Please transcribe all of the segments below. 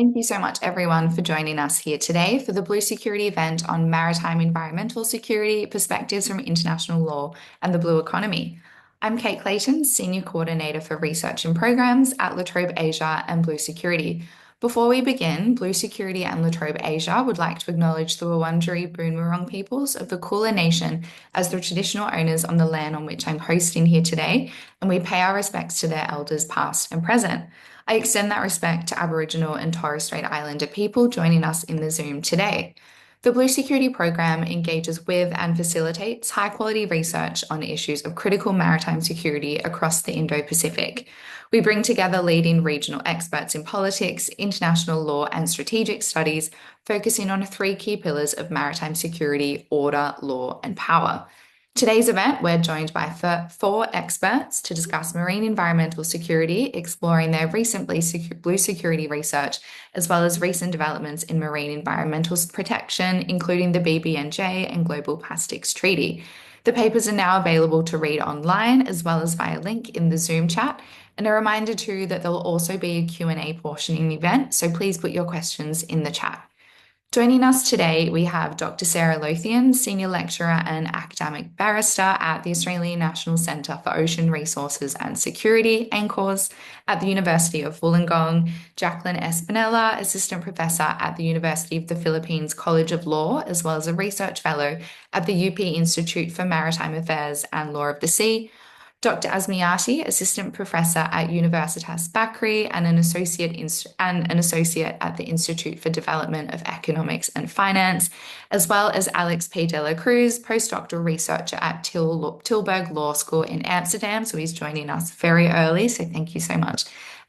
Thank you so much, everyone, for joining us here today for the Blue Security event on maritime environmental security, perspectives from international law, and the blue economy. I'm Kate Clayton, Senior Coordinator for Research and Programs at La Trobe Asia and Blue Security. Before we begin, Blue Security and La Trobe Asia would like to acknowledge the Wurundjeri Boonwurrung peoples of the Kulin Nation as the traditional owners on the land on which I'm hosting here today, and we pay our respects to their elders past and present. I extend that respect to Aboriginal and Torres Strait Islander people joining us in the Zoom today. The Blue Security program engages with and facilitates high quality research on issues of critical maritime security across the Indo Pacific. We bring together leading regional experts in politics, international law, and strategic studies, focusing on three key pillars of maritime security: order, law, and power. Today's event, we're joined by four experts to discuss marine environmental security, exploring their recent blue security research, as well as recent developments in marine environmental protection, including the BBNJ and Global Plastics Treaty. The papers are now available to read online, as well as via link in the Zoom chat. And a reminder too that there will also be a Q&A portion in the event, so please put your questions in the chat. Joining us today, we have Dr. Sarah Lothian, Senior Lecturer and Academic Barrister at the Australian National Centre for Ocean Resources and Security, ANCORS, at the University of Wollongong; Jacqueline Espenilla, Assistant Professor at the University of the Philippines College of Law, as well as a Research Fellow at the UP Institute for Maritime Affairs and Law of the Sea; Dr. Asmiati, Assistant Professor at Universitas Bakrie and an associate at the Institute for Development of Economics and Finance, as well as Alex P. Dela Cruz, postdoctoral researcher at Tilburg Law School in Amsterdam. So he's joining us very early. So thank you so much,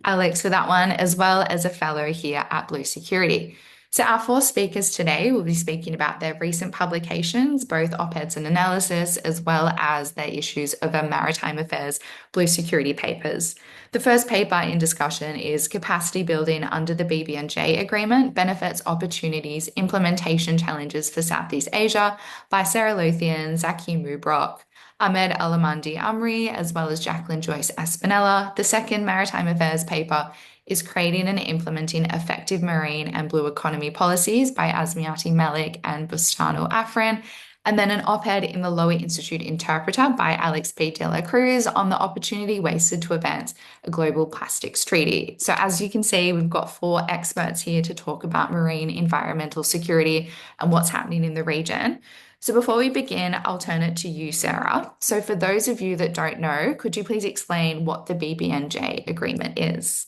Alex, for that one, as well as a fellow here at Blue Security. So our four speakers today will be speaking about their recent publications, both op-eds and analysis, as well as their issues of a maritime affairs blue security papers. The first paper in discussion is Capacity Building under the BBNJ Agreement, Benefits, Opportunities, Implementation Challenges for Southeast Asia by Sarah Lothian, Zaki Mubrok, Ahmed Alamandi Amri, as well as Jacqueline Joyce Espenilla. The second maritime affairs paper is Creating and Implementing Effective Marine and Blue Economy Policies by Asmiati Malik and Bustano Afran, and then an op-ed in the Lowy Institute Interpreter by Alex P. Dela Cruz on the opportunity wasted to advance a global plastics treaty. So as you can see, we've got four experts here to talk about marine environmental security and what's happening in the region. So before we begin, I'll turn it to you, Sarah. So for those of you that don't know, could you please explain what the BBNJ agreement is?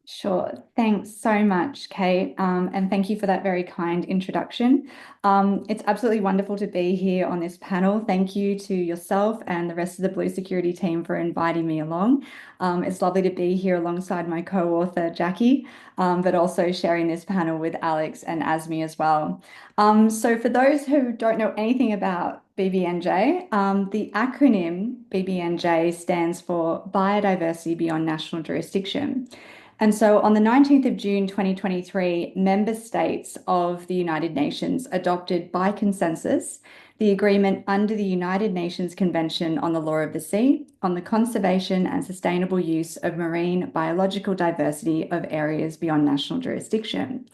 Sure. Thanks so much, Kate. And thank you for that very kind introduction. It's absolutely wonderful to be here on this panel. Thank you to yourself and the rest of the Blue Security team for inviting me along. It's lovely to be here alongside my co-author, Jackie, but also sharing this panel with Alex and Asmi as well. So for those who don't know anything about BBNJ, the acronym BBNJ stands for Biodiversity Beyond National Jurisdiction. And so on the 19th of June 2023, member states of the United Nations adopted by consensus the agreement under the United Nations Convention on the Law of the Sea on the conservation and sustainable use of marine biological diversity of areas beyond national jurisdiction.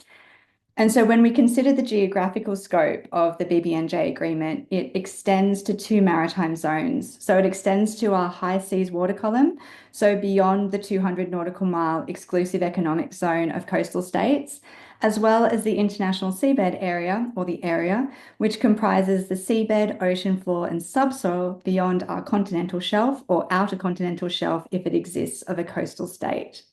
And so when we consider the geographical scope of the BBNJ agreement, it extends to two maritime zones. So it extends to our high seas water column, so beyond the 200 nautical mile exclusive economic zone of coastal states, as well as the international seabed area, or the area, which comprises the seabed, ocean floor, and subsoil beyond our continental shelf or outer continental shelf if it exists of a coastal state.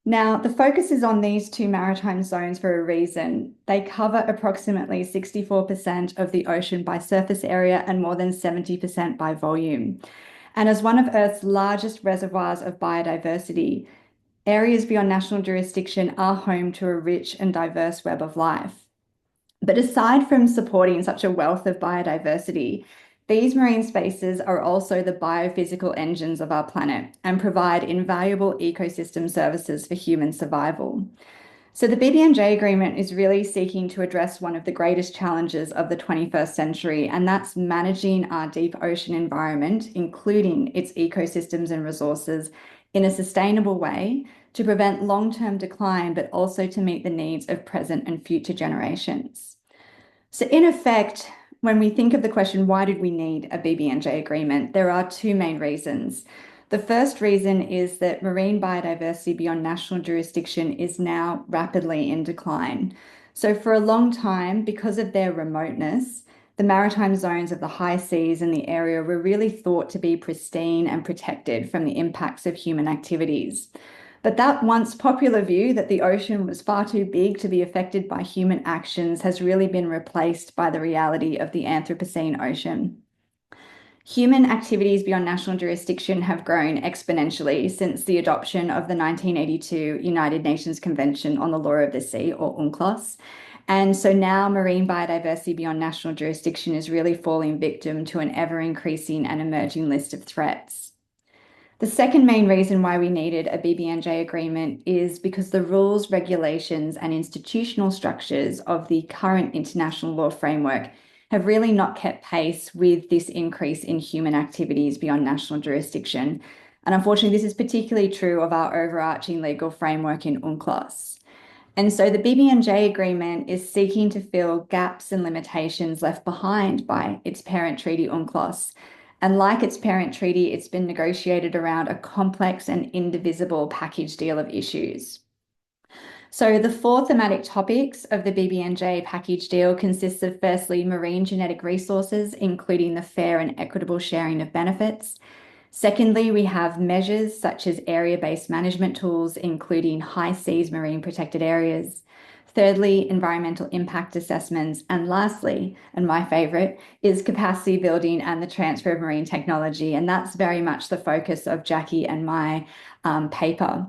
Now, the focus is on these two maritime zones for a reason. They cover approximately 64% of the ocean by surface area and more than 70% by volume. And as one of Earth's largest reservoirs of biodiversity, areas beyond national jurisdiction are home to a rich and diverse web of life. But aside from supporting such a wealth of biodiversity, these marine spaces are also the biophysical engines of our planet and provide invaluable ecosystem services for human survival. So the BBNJ agreement is really seeking to address one of the greatest challenges of the 21st century, and that's managing our deep ocean environment, including its ecosystems and resources, in a sustainable way to prevent long-term decline, but also to meet the needs of present and future generations. So in effect, when we think of the question, why did we need a BBNJ agreement? There are two main reasons. The first reason is that marine biodiversity beyond national jurisdiction is now rapidly in decline. So for a long time, because of their remoteness, the maritime zones of the high seas in the area were really thought to be pristine and protected from the impacts of human activities. But that once popular view that the ocean was far too big to be affected by human actions has really been replaced by the reality of the Anthropocene ocean. Human activities beyond national jurisdiction have grown exponentially since the adoption of the 1982 United Nations Convention on the Law of the Sea, or UNCLOS. And so now marine biodiversity beyond national jurisdiction is really falling victim to an ever-increasing and emerging list of threats. The second main reason why we needed a BBNJ agreement is because the rules, regulations, and institutional structures of the current international law framework have really not kept pace with this increase in human activities beyond national jurisdiction. And unfortunately, this is particularly true of our overarching legal framework in UNCLOS. And so the BBNJ agreement is seeking to fill gaps and limitations left behind by its parent treaty, UNCLOS. And like its parent treaty, it's been negotiated around a complex and indivisible package deal of issues. So the four thematic topics of the BBNJ package deal consists of, firstly, marine genetic resources, including the fair and equitable sharing of benefits. Secondly, we have measures such as area-based management tools, including high seas marine protected areas. Thirdly, environmental impact assessments. And lastly, and my favorite, is capacity building and the transfer of marine technology. And that's very much the focus of Jackie and my paper.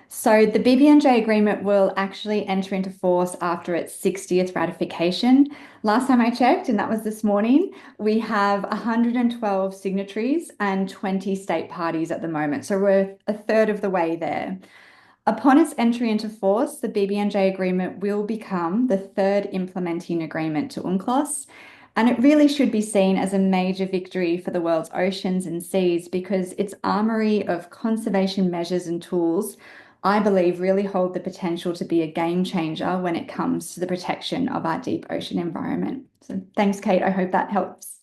So the BBNJ agreement will actually enter into force after its 60th ratification. Last time I checked, and that was this morning, we have 112 signatories and 20 state parties at the moment. So we're a third of the way there. Upon its entry into force, the BBNJ agreement will become the third implementing agreement to UNCLOS. And it really should be seen as a major victory for the world's oceans and seas because its armory of conservation measures and tools, I believe, really hold the potential to be a game changer when it comes to the protection of our deep ocean environment. So thanks, Kate. I hope that helps.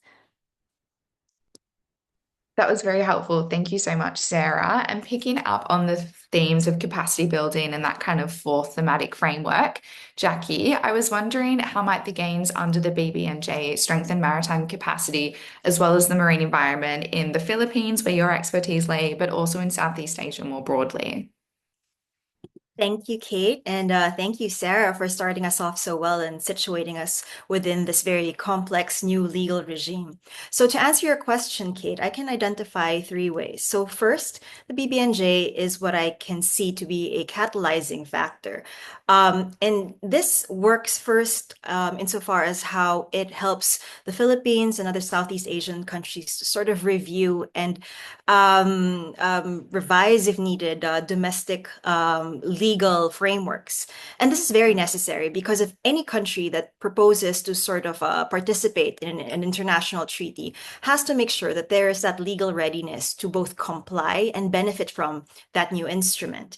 That was very helpful. Thank you so much, Sarah. And picking up on the themes of capacity building and that kind of fourth thematic framework, Jackie, I was wondering how might the gains under the BBNJ strengthen maritime capacity as well as the marine environment in the Philippines, where your expertise lay, but also in Southeast Asia more broadly? Thank you, Kate, and thank you, Sarah, for starting us off so well and situating us within this very complex new legal regime. So to answer your question, Kate, I can identify three ways. So first, the BBNJ is what I can see to be a catalyzing factor. And this works first insofar as how it helps the Philippines and other Southeast Asian countries to sort of review and revise, if needed, domestic legal frameworks. And this is very necessary because if any country that proposes to sort of participate in an international treaty has to make sure that there is that legal readiness to both comply and benefit from that new instrument.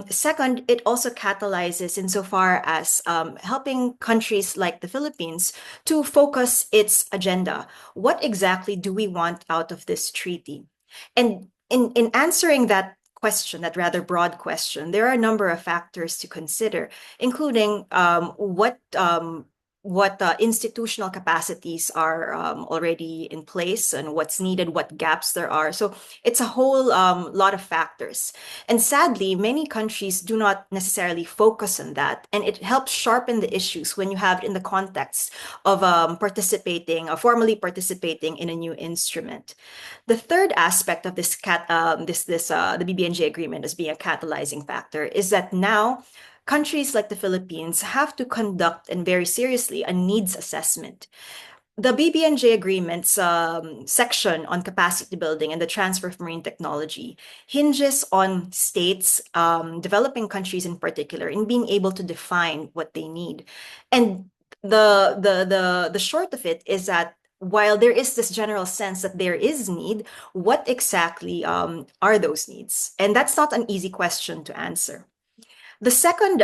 Second, it also catalyzes insofar as helping countries like the Philippines to focus its agenda. What exactly do we want out of this treaty? And in answering that question, that rather broad question, there are a number of factors to consider, including what institutional capacities are already in place and what's needed, what gaps there are. So it's a whole lot of factors. And sadly, many countries do not necessarily focus on that. And it helps sharpen the issues when you have it in the context of formally participating in a new instrument. The third aspect of the BBNJ agreement as being a catalyzing factor is that now countries like the Philippines have to conduct, and very seriously, a needs assessment. The BBNJ agreement's section on capacity building and the transfer of marine technology hinges on states, developing countries in particular, in being able to define what they need. And the short of it is that while there is this general sense that there is need, what exactly are those needs? And that's not an easy question to answer. The second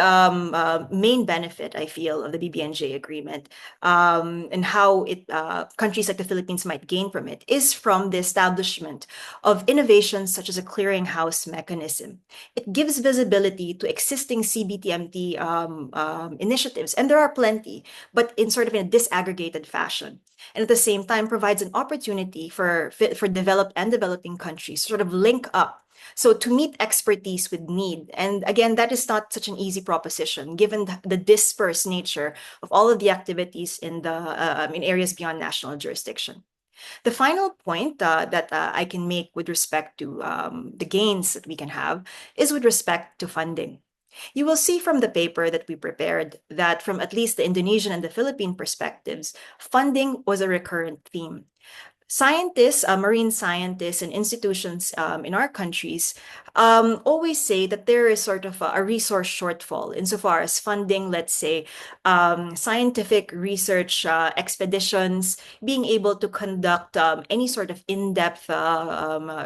main benefit, I feel, of the BBNJ agreement and how countries like the Philippines might gain from it is from the establishment of innovations such as a clearinghouse mechanism. It gives visibility to existing CBTMT initiatives, and there are plenty, but in sort of in a disaggregated fashion. And at the same time, provides an opportunity for developed and developing countries to sort of link up, so to meet expertise with need. And again, that is not such an easy proposition, given the dispersed nature of all of the activities in areas beyond national jurisdiction. The final point that I can make with respect to the gains that we can have is with respect to funding. You will see from the paper that we prepared that from at least the Indonesian and the Philippine perspectives, funding was a recurrent theme. Scientists, marine scientists, and institutions in our countries always say that there is sort of a resource shortfall insofar as funding, let's say, scientific research expeditions, being able to conduct any sort of in-depth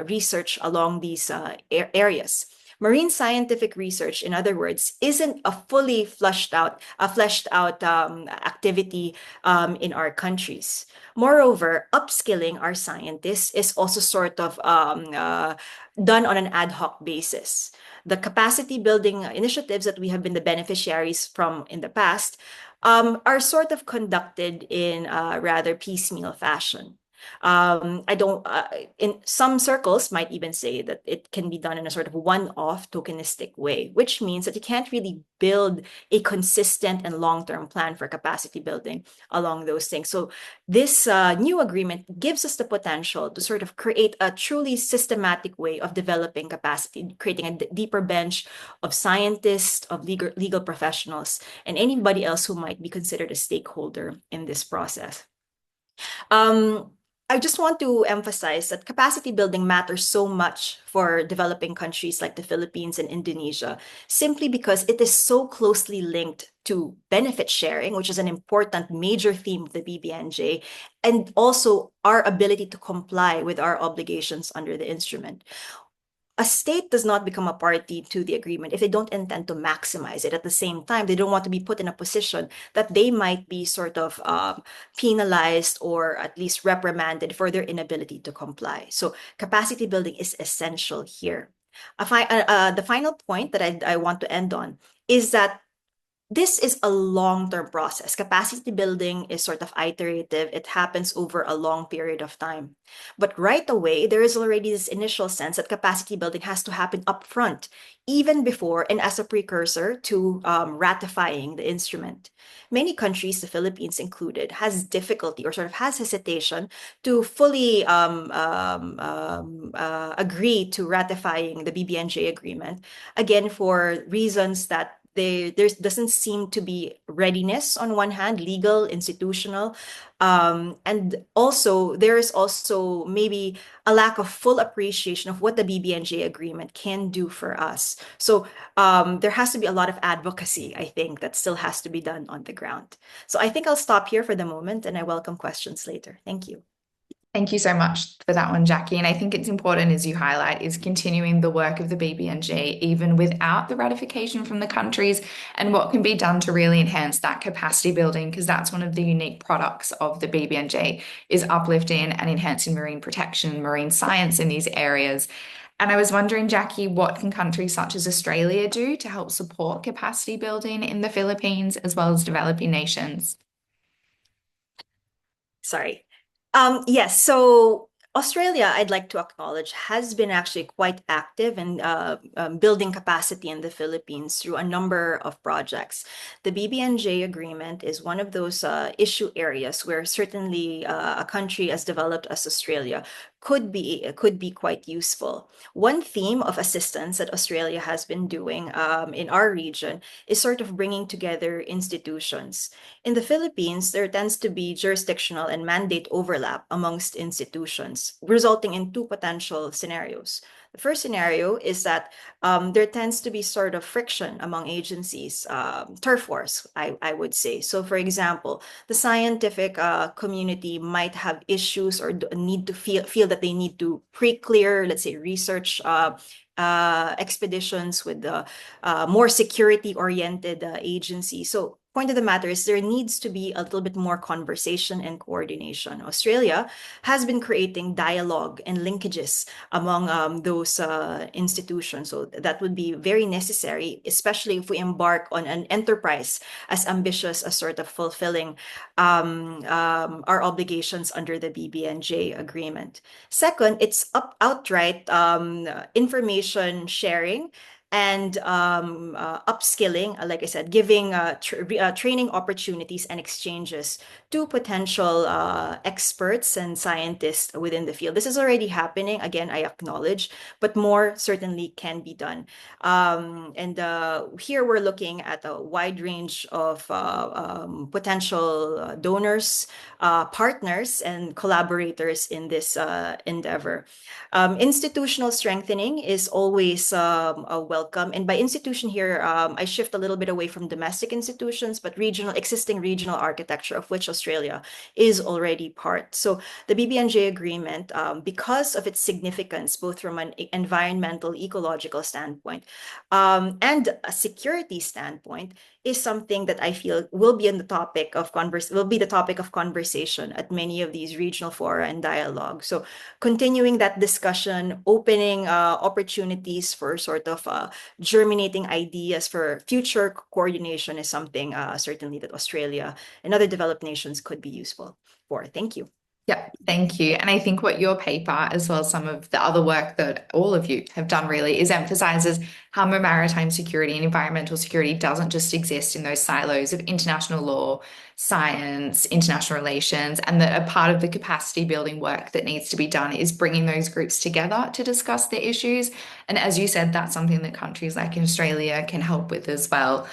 research along these areas. Marine scientific research, in other words, isn't a fully fleshed out activity in our countries. Moreover, upskilling our scientists is also sort of done on an ad hoc basis. The capacity building initiatives that we have been the beneficiaries from in the past are sort of conducted in a rather piecemeal fashion. In some circles might even say that it can be done in a sort of one-off tokenistic way, which means that you can't really build a consistent and long-term plan for capacity building along those things. So this new agreement gives us the potential to sort of create a truly systematic way of developing capacity, creating a deeper bench of scientists, of legal professionals, and anybody else who might be considered a stakeholder in this process. I just want to emphasize that capacity building matters so much for developing countries like the Philippines and Indonesia, simply because it is so closely linked to benefit sharing, which is an important major theme of the BBNJ, and also our ability to comply with our obligations under the instrument. A state does not become a party to the agreement if they don't intend to maximize it. At the same time, they don't want to be put in a position that they might be sort of penalized or at least reprimanded for their inability to comply. So capacity building is essential here. The final point that I want to end on is that this is a long-term process. Capacity building is sort of iterative. It happens over a long period of time. But right away, there is already this initial sense that capacity building has to happen upfront, even before and as a precursor to ratifying the instrument. Many countries, the Philippines included, has difficulty or sort of has hesitation to fully agree to ratifying the BBNJ agreement, again, for reasons that there doesn't seem to be readiness on one hand, legal, institutional, and also there is also maybe a lack of full appreciation of what the BBNJ agreement can do for us. So there has to be a lot of advocacy, I think, that still has to be done on the ground. So I think I'll stop here for the moment, and I welcome questions later. Thank you. Thank you so much for that one, Jackie. And I think it's important, as you highlight, is continuing the work of the BBNJ even without the ratification from the countries, and what can be done to really enhance that capacity building, because that's one of the unique products of the BBNJ is uplifting and enhancing marine protection, marine science in these areas. And I was wondering, Jackie, what can countries such as Australia do to help support capacity building in the Philippines as well as developing nations? Sorry. Yes, so Australia, I'd like to acknowledge, has been actually quite active in building capacity in the Philippines through a number of projects. The BBNJ agreement is one of those issue areas where certainly a country as developed as Australia could be quite useful. One theme of assistance that Australia has been doing in our region is sort of bringing together institutions. In the Philippines, there tends to be jurisdictional and mandate overlap amongst institutions, resulting in two potential scenarios. The first scenario is that there tends to be sort of friction among agencies, turf wars, I would say. So, for example, the scientific community might have issues or need to feel that they need to pre-clear, let's say, research expeditions with the more security-oriented agency. So, point of the matter is there needs to be a little bit more conversation and coordination. Australia has been creating dialogue and linkages among those institutions. So that would be very necessary, especially if we embark on an enterprise as ambitious as sort of fulfilling our obligations under the BBNJ agreement. Second, it's outright information sharing and upskilling, like I said, giving training opportunities and exchanges to potential experts and scientists within the field. This is already happening. Again, I acknowledge, but more certainly can be done. And here we're looking at a wide range of potential donors, partners, and collaborators in this endeavor. Institutional strengthening is always a welcome. And by institution here, I shift a little bit away from domestic institutions, but existing regional architecture, of which Australia is already part. So the BBNJ agreement, because of its significance, both from an environmental, ecological standpoint, and a security standpoint, is something that I feel will be the topic of conversation at many of these regional fora and dialogue. So continuing that discussion, opening opportunities for sort of germinating ideas for future coordination is something certainly that Australia and other developed nations could be useful for. Thank you. Yeah, thank you. And I think what your paper, as well as some of the other work that all of you have done really, is emphasizes how maritime security and environmental security doesn't just exist in those silos of international law, science, international relations, and that a part of the capacity building work that needs to be done is bringing those groups together to discuss the issues. And as you said, that's something that countries like Australia can help with as well.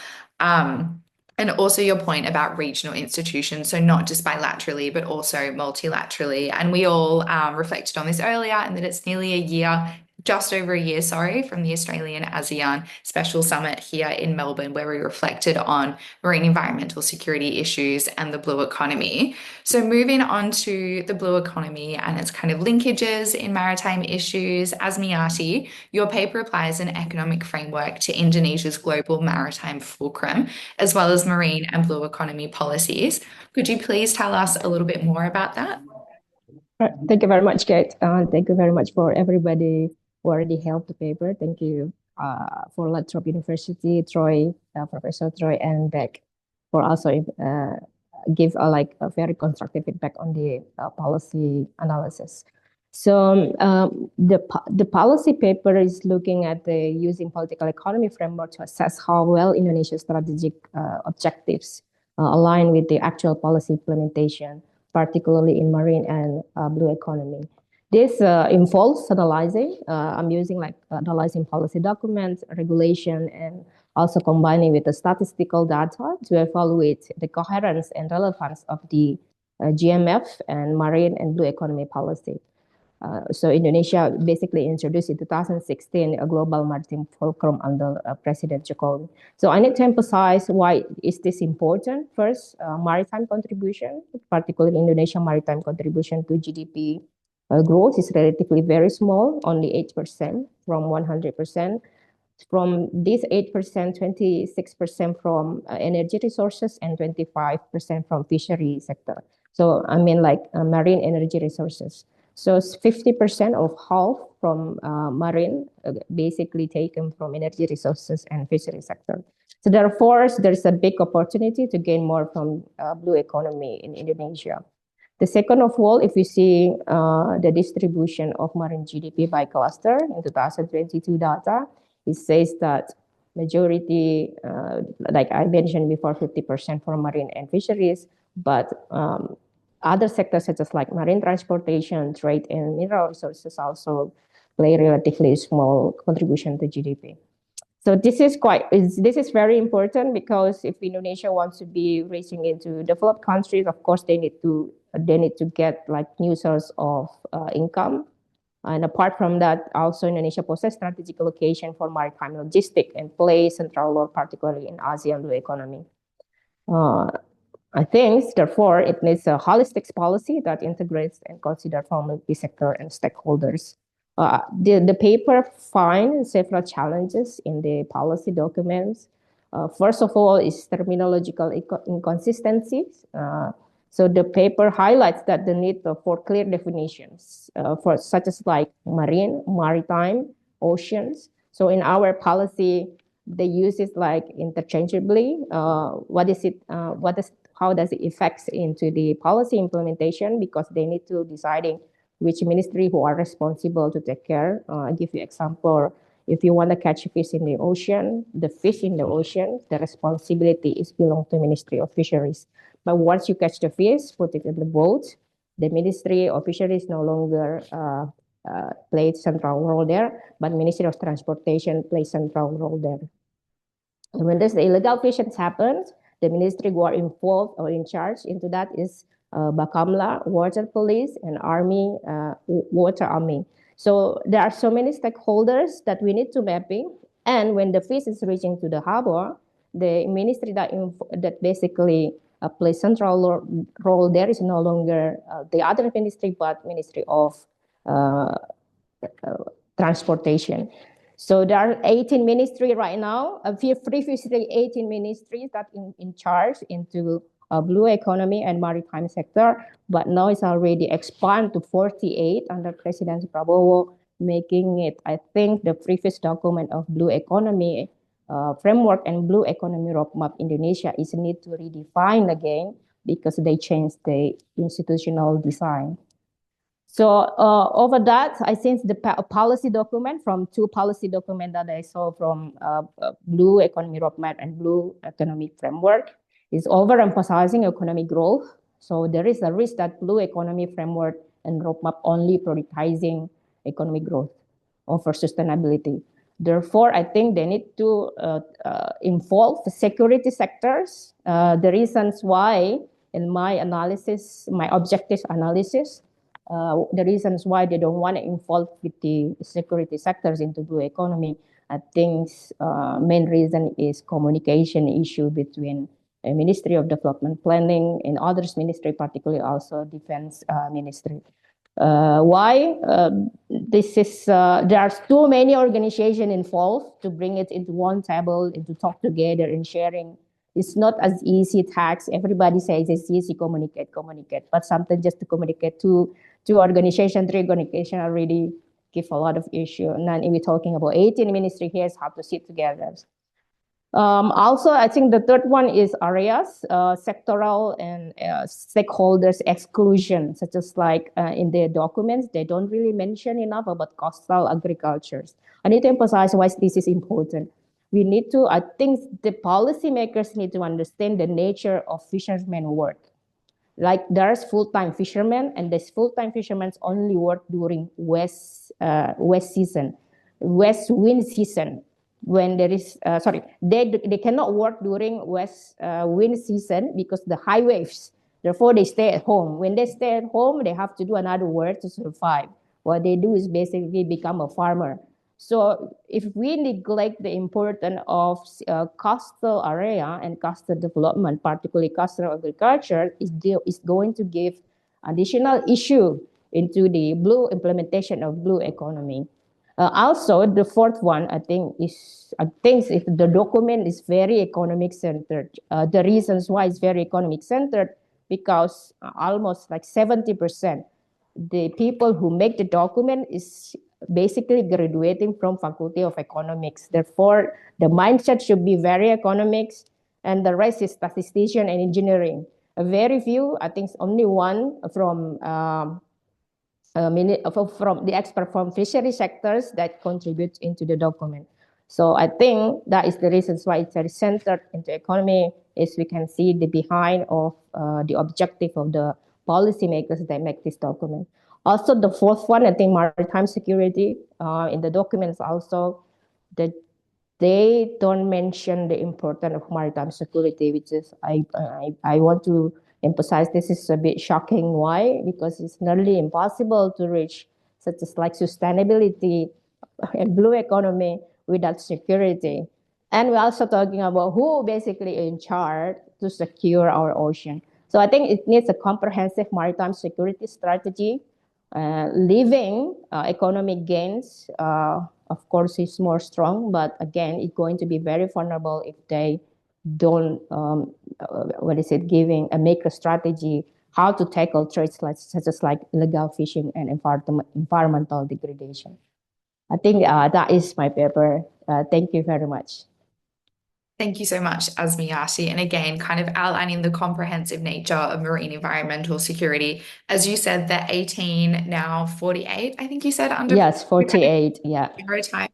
And also your point about regional institutions, so not just bilaterally, but also multilaterally. And we all reflected on this earlier, and that it's nearly a year, just over a year, sorry, from the Australian ASEAN Special Summit here in Melbourne, where we reflected on marine environmental security issues and the blue economy. So moving on to the blue economy and its kind of linkages in maritime issues, Asmiati, your paper applies an economic framework to Indonesia's global maritime fulcrum, as well as marine and blue economy policies. Could you please tell us a little bit more about that? Thank you very much, Kate. Thank you very much for everybody who already helped the paper. Thank you for Lothian University, Troy, Professor Troy, and Beck for also give a very constructive feedback on the policy analysis. So the policy paper is looking at the using political economy framework to assess how well Indonesia's strategic objectives align with the actual policy implementation, particularly in marine and blue economy. This involves analyzing, I'm using analyzing policy documents, regulation, and also combining with the statistical data to evaluate the coherence and relevance of the GMF and marine and blue economy policy. So Indonesia basically introduced in 2016 a global maritime fulcrum under President Jokowi. So I need to emphasize why is this important. First, maritime contribution, particularly Indonesia maritime contribution to GDP growth is relatively very small, only 8% from 100%. From this 8%, 26% from energy resources and 25% from fishery sector. So I mean marine energy resources. So 50% of half from marine, basically taken from energy resources and fishery sector. So therefore, there's a big opportunity to gain more from blue economy in Indonesia. The second of all, if you see the distribution of marine GDP by cluster in 2022 data, it says that majority, like I mentioned before, 50% for marine and fisheries, but other sectors such as marine transportation, trade, and mineral resources also play relatively small contribution to GDP. So this is very important because if Indonesia wants to be reaching into developed countries, of course they need to get new source of income And apart from that, also Indonesia possesses strategic location for maritime logistics and plays central role, particularly in ASEAN blue economy. I think, therefore, it needs a holistic policy that integrates and considers multi-sector and stakeholders. The paper finds several challenges in the policy documents. First of all, is terminological inconsistencies. So the paper highlights that the need for clear definitions for such as like marine, maritime, oceans. So in our policy, they use it like interchangeably. What is it? How does it affect into the policy implementation? Because they need to deciding which ministry who are responsible to take care. I'll give you example. If you want to catch fish in the ocean, the fish in the ocean, the responsibility is belong to Ministry of Fisheries. But once you catch the fish, put it in the boat, the Ministry of Fisheries no longer plays central role there, but Ministry of Transportation plays central role there. And when there's the illegal fishing happens, the ministry who are involved or in charge into that is Bakamla, Water Police, and Army, Water Army. So there are so many stakeholders that we need to mapping. And when the fish is reaching to the harbor, the ministry that basically plays central role there is no longer the other ministry, but Ministry of Transportation. So there are 18 ministries right now. Previously 18 ministries that in charge into blue economy and maritime sector, but now it's already expanded to 48 under President Prabowo, making it, I think, the previous document of blue economy framework and blue economy roadmap Indonesia is need to redefine again because they changed the institutional design. So over that, I think the policy document from two policy documents that I saw from Blue Economy Roadmap and Blue Economic Framework is overemphasizing economic growth. So there is a risk that Blue Economy Framework and Roadmap only prioritizing economic growth over sustainability. Therefore, I think they need to involve the security sectors. The reasons why, in my analysis, my objective analysis, the reasons why they don't want to involve with the security sectors into blue economy, I think main reason is communication issue between the Ministry of Development Planning and others ministry, particularly also Defense Ministry. Why? This is there are too many organizations involved to bring it into one table and to talk together and sharing. It's not as easy task. Everybody says it's easy communicate, but sometimes just to communicate two organizations, three organizations already give a lot of issue. And then we're talking about 18 ministry here how to sit together. Also, I think the third one is areas, sectoral and stakeholders exclusion, such as like in their documents, they don't really mention enough about coastal agricultures. I need to emphasize why this is important. We need to, I think the policymakers need to understand the nature of fishermen work. Like there's full-time fishermen and this full-time fishermen only work during west wind season. When there is, they cannot work during west wind season because the high waves. Therefore, they stay at home. When they stay at home, they have to do another work to survive. What they do is basically become a farmer. So if we neglect the importance of coastal area and coastal development, particularly coastal agriculture, is going to give additional issue into the blue implementation of blue economy. Also, the fourth one, I think if the document is very economic centered. The reasons why it's very economic centered because almost like 70% the people who make the document is basically graduating from Faculty of Economics. Therefore, the mindset should be very economics, and the rest is statistician and engineering. Very few, I think only one from the expert from fishery sectors that contribute into the document. So I think that is the reasons why it's very centered into economy, is we can see the behind of the objective of the policymakers that make this document. Also, the fourth one, I think maritime security in the documents also, that they don't mention the importance of maritime security, which is I want to emphasize this is a bit shocking. Why? Because it's nearly impossible to reach such as like sustainability and blue economy without security. And we're also talking about who basically in charge to secure our ocean. So I think it needs a comprehensive maritime security strategy. Living economic gains, of course, is more strong, but again, it's going to be very vulnerable if they don't, make a strategy how to tackle threats such as like illegal fishing and environmental degradation. I think that is my paper. Thank you very much. Thank you so much, Asmiati. And again, kind of outlining the comprehensive nature of marine environmental security. As you said, the 18, now 48, I think you said, under Yes, 48, yeah. maritime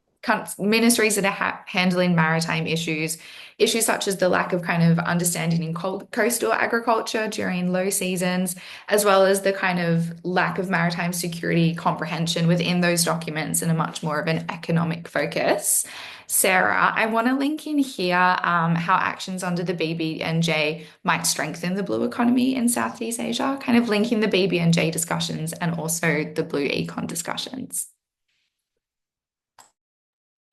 ministries that are handling maritime issues such as the lack of kind of understanding in coastal agriculture during low seasons, as well as the kind of lack of maritime security comprehension within those documents and a much more of an economic focus. Sarah, I want to link in here how actions under the BBNJ might strengthen the blue economy in Southeast Asia, kind of linking the BBNJ discussions and also the blue econ discussions.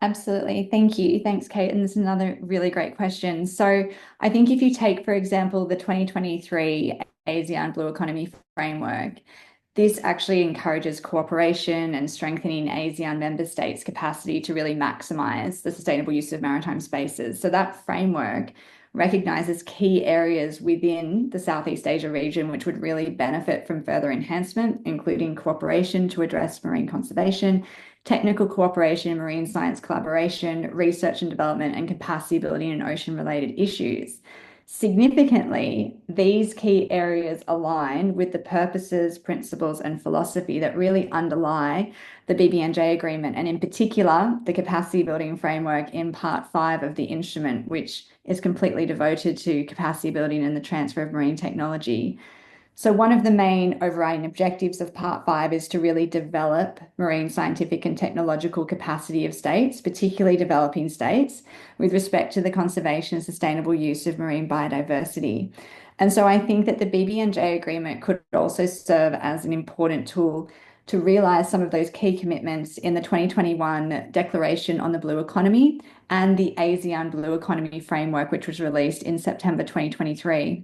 Absolutely. Thank you. Thanks, Kate. And this is another really great question. So I think if you take, for example, the 2023 ASEAN Blue Economy Framework, this actually encourages cooperation and strengthening ASEAN member states' capacity to really maximize the sustainable use of maritime spaces. So that framework recognizes key areas within the Southeast Asia region which would really benefit from further enhancement, including cooperation to address marine conservation, technical cooperation, marine science collaboration, research and development, and capacity building in ocean-related issues. Significantly, these key areas align with the purposes, principles, and philosophy that really underlie the BBNJ agreement, and in particular, the capacity building framework in Part 5 of the instrument, which is completely devoted to capacity building and the transfer of marine technology. So one of the main overriding objectives of Part 5 is to really develop marine scientific and technological capacity of states, particularly developing states, with respect to the conservation and sustainable use of marine biodiversity. And so I think that the BBNJ agreement could also serve as an important tool to realise some of those key commitments in the 2021 Declaration on the Blue Economy and the ASEAN Blue Economy Framework, which was released in September 2023.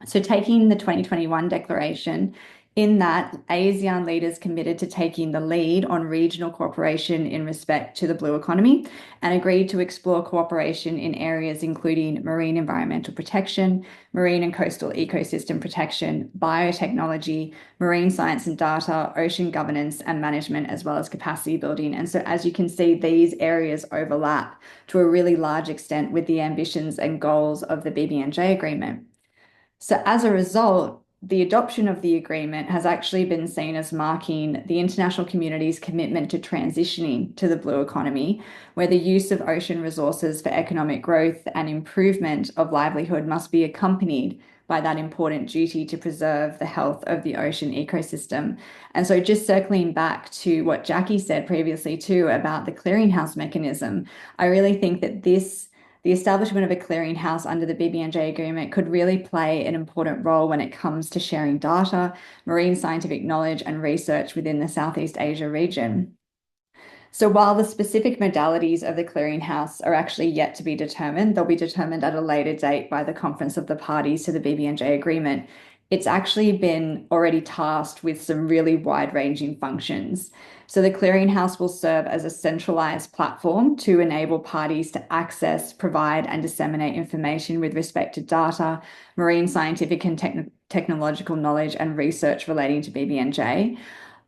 So taking the 2021 declaration, in that ASEAN leaders committed to taking the lead on regional cooperation in respect to the blue economy and agreed to explore cooperation in areas including marine environmental protection, marine and coastal ecosystem protection, biotechnology, marine science and data, ocean governance and management, as well as capacity building. And so as you can see, these areas overlap to a really large extent with the ambitions and goals of the BBNJ agreement. So as a result, the adoption of the agreement has actually been seen as marking the international community's commitment to transitioning to the blue economy, where the use of ocean resources for economic growth and improvement of livelihood must be accompanied by that important duty to preserve the health of the ocean ecosystem. And so just circling back to what Jackie said previously too about the clearinghouse mechanism, I really think that the establishment of a clearinghouse under the BBNJ agreement could really play an important role when it comes to sharing data, marine scientific knowledge, and research within the Southeast Asia region. So while the specific modalities of the clearinghouse are actually yet to be determined, they'll be determined at a later date by the Conference of the Parties to the BBNJ agreement. It's actually been already tasked with some really wide-ranging functions. So the clearinghouse will serve as a centralized platform to enable parties to access, provide, and disseminate information with respect to data, marine scientific and technological knowledge, and research relating to BBNJ.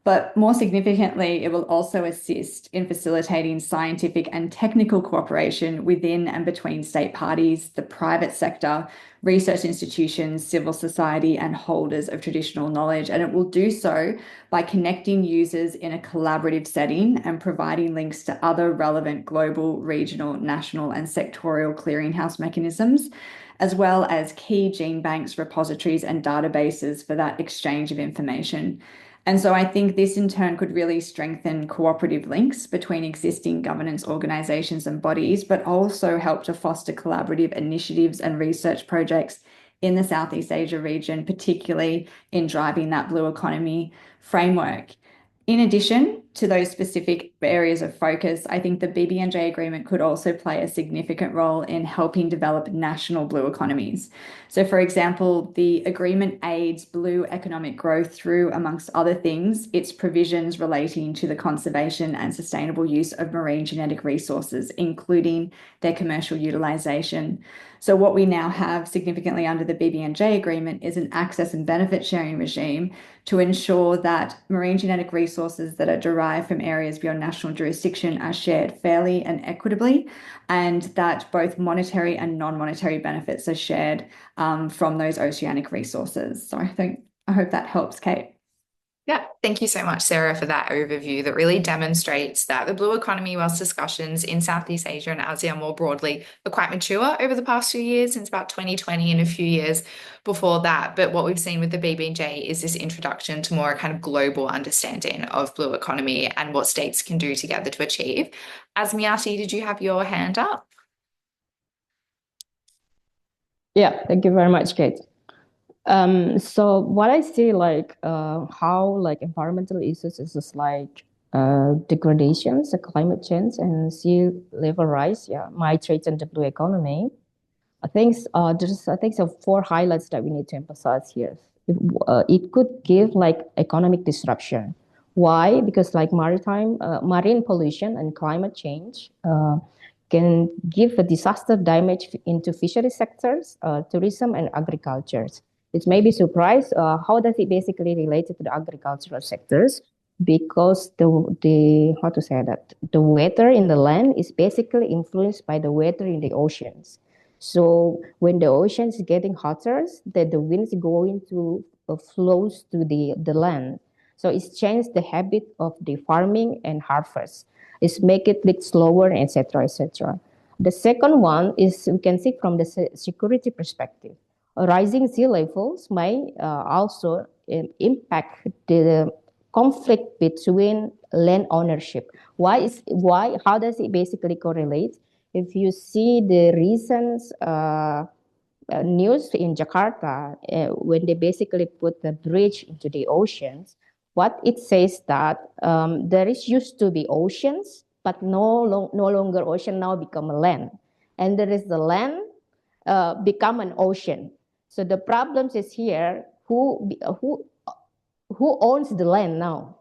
But more significantly, it will also assist in facilitating scientific and technical cooperation within and between state parties, the private sector, research institutions, civil society, and holders of traditional knowledge. And it will do so by connecting users in a collaborative setting and providing links to other relevant global, regional, national, and sectorial clearinghouse mechanisms, as well as key gene banks, repositories, and databases for that exchange of information. And so I think this in turn could really strengthen cooperative links between existing governance organisations and bodies, but also help to foster collaborative initiatives and research projects in the Southeast Asia region, particularly in driving that blue economy framework. In addition to those specific areas of focus, I think the BBNJ agreement could also play a significant role in helping develop national blue economies. So, for example, the agreement aids blue economic growth through, amongst other things, its provisions relating to the conservation and sustainable use of marine genetic resources, including their commercial utilisation. So what we now have significantly under the BBNJ agreement is an access and benefit sharing regime to ensure that marine genetic resources that are derived from areas beyond national jurisdiction are shared fairly and equitably, and that both monetary and non-monetary benefits are shared from those oceanic resources. So I hope that helps, Kate. Yeah, thank you so much, Sarah, for that overview that really demonstrates that the blue economy, whilst discussions in Southeast Asia and ASEAN more broadly are quite mature over the past few years, since about 2020 and a few years before that. But what we've seen with the BBNJ is this introduction to more kind of global understanding of blue economy and what states can do together to achieve. Asmiati, did you have your hand up? Yeah, thank you very much, Kate. So what I see how environmental issues is just degradations, climate change, and sea level rise. Yeah, might threaten the blue economy. I think so 4 highlights that we need to emphasize here. It could give economic disruption. Why? Because marine pollution and climate change can give a disaster damage into fishery sectors, tourism, and agriculture. It may be surprised how does it basically relate to the agricultural sectors, because the how to say that the weather in the land is basically influenced by the weather in the oceans. So when the ocean is getting hotter, the wind is going to flows to the land. So it's changed the habit of the farming and harvest. It's make it like slower, etc., etc. The second one is we can see from the security perspective. Rising sea levels may also impact the conflict between land ownership. How does it basically correlate? If you see the recent news in Jakarta, when they basically put the bridge into the oceans, what it says that there is used to be oceans, but no longer ocean now become a land. And there is the land become an ocean. So the problem is here, who owns the land now?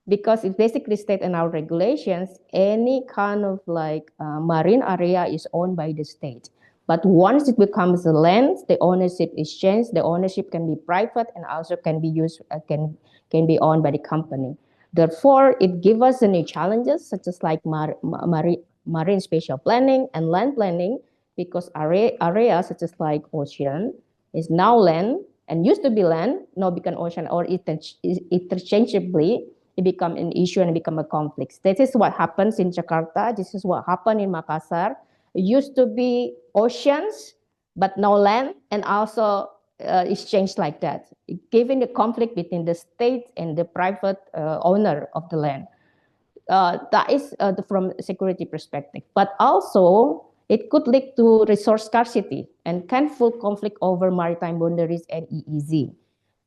Because it basically states in our regulations, any kind of marine area is owned by the state. But once it becomes a land, the ownership is changed. The ownership can be private and also can be used, can be owned by the company. Therefore, it gives us new challenges such as marine spatial planning and land planning, because areas such as ocean is now land and used to be land, now become ocean, or interchangeably it become an issue and become a conflict. This is what happens in Jakarta. This is what happened in Makassar. It used to be oceans, but no land, and also it's changed like that, given the conflict between the state and the private owner of the land. That is from security perspective. But also, it could lead to resource scarcity and can full conflict over maritime boundaries and EEZ.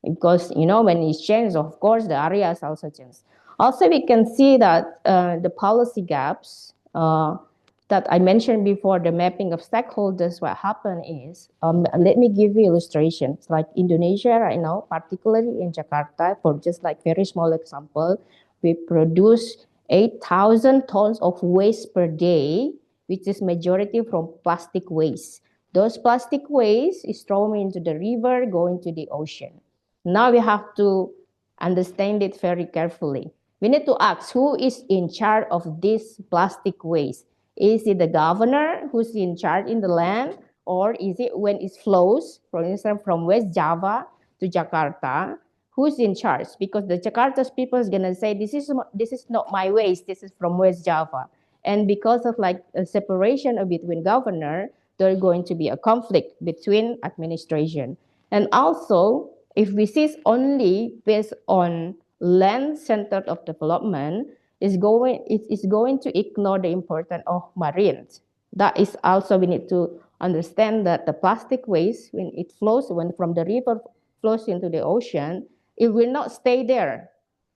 Because, when it's changed, of course, the areas also change. Also, we can see that the policy gaps that I mentioned before, the mapping of stakeholders, what happened is, let me give you illustrations. Like Indonesia right now, particularly in Jakarta, for just very small example, we produce 8,000 tons of waste per day, which is majority from plastic waste. Those plastic waste is thrown into the river, going to the ocean. Now we have to understand it very carefully. We need to ask who is in charge of this plastic waste. Is it the governor who's in charge in the land, or is it when it flows, for instance, from West Java to Jakarta? Who's in charge? Because the Jakarta's people is gonna say this is not my waste. This is from West Java, and because of a separation between governor, there's going to be a conflict between administration. And also, if we see only based on land-centered of development, it's going to ignore the importance of marines. That is also, we need to understand that the plastic waste, when it flows, when from the river flows into the ocean, it will not stay there.